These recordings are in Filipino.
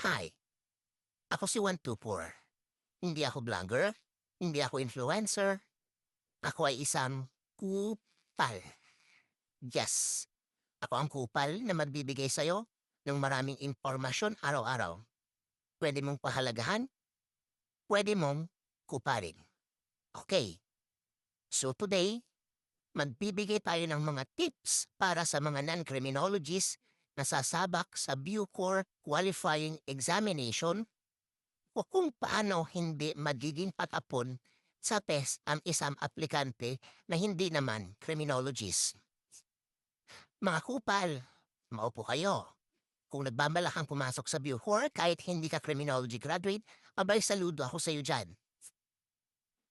Hi, ako si 124. Hindi ako vlogger, hindi ako influencer, ako ay isang kupal. Yes, ako ang kupal na magbibigay sa'yo ng maraming impormasyon araw-araw. Pwede mong pahalagahan, pwede mong kupalin. Okay, so today, magbibigay tayo ng mga tips para sa mga non-criminologists na sasabak sa Bucor Qualifying Examination o kung paano hindi magiging patapon sa test ang isang aplikante na hindi naman criminologist. Mga kupal, maupo kayo. Kung nagbabalakang pumasok sa Bucor kahit hindi ka criminology graduate, abay saludo ako sa iyo dyan.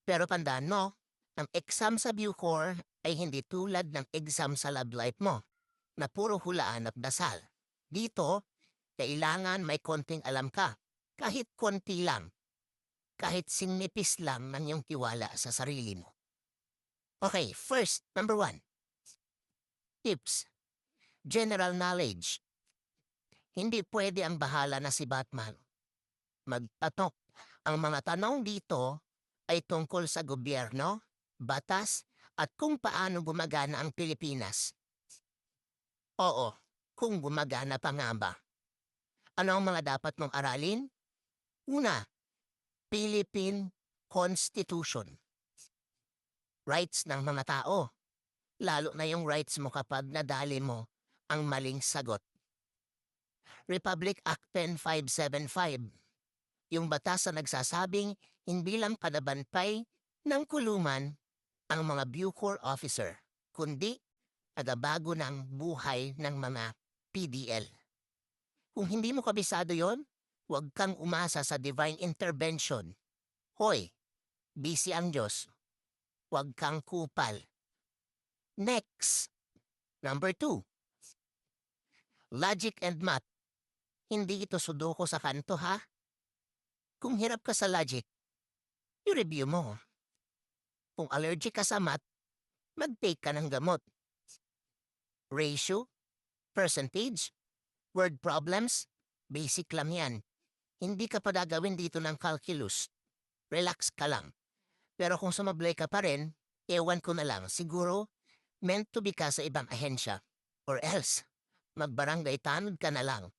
Pero tandaan mo, ang exam sa Bucor ay hindi tulad ng exam sa love life mo, na puro hulaan at dasal. Dito, kailangan may konting alam ka, kahit konti lang. Kahit sinipis lang ng iyong tiwala sa sarili mo. Okay, first, number 1. Tips. General knowledge. Hindi pwede ang bahala na si Batman. Magtatok. Ang mga tanong dito ay tungkol sa gobyerno, batas, at kung paano gumagana ang Pilipinas. Oo, kung gumagana pa nga ba. Ano ang mga dapat mong aralin? Una, Philippine Constitution. Rights ng mga tao. Lalo na yung rights mo kapag nadali mo ang maling sagot. Republic Act 10575. Yung batas na nagsasabing hindi lang panabantay ng kulungan ang mga Bucor officer, kundi tagabago ng buhay ng mga PDL. Kung hindi mo kabisado yon, huwag kang umasa sa divine intervention. Hoy, busy ang Diyos. Huwag kang kupal. Next, number 2. Logic and math. Hindi ito sudoku sa kanto, ha? Kung hirap ka sa logic, i-review mo. Kung allergic ka sa math, mag-take ka ng gamot. Ratio, percentage, word problems, basic lang yan. Hindi ka pa gagawin dito ng calculus. Relax ka lang. Pero kung sumablay ka pa rin, ewan ko na lang, siguro meant to be ka sa ibang ahensya. Or else, magbarangay tanod ka na lang.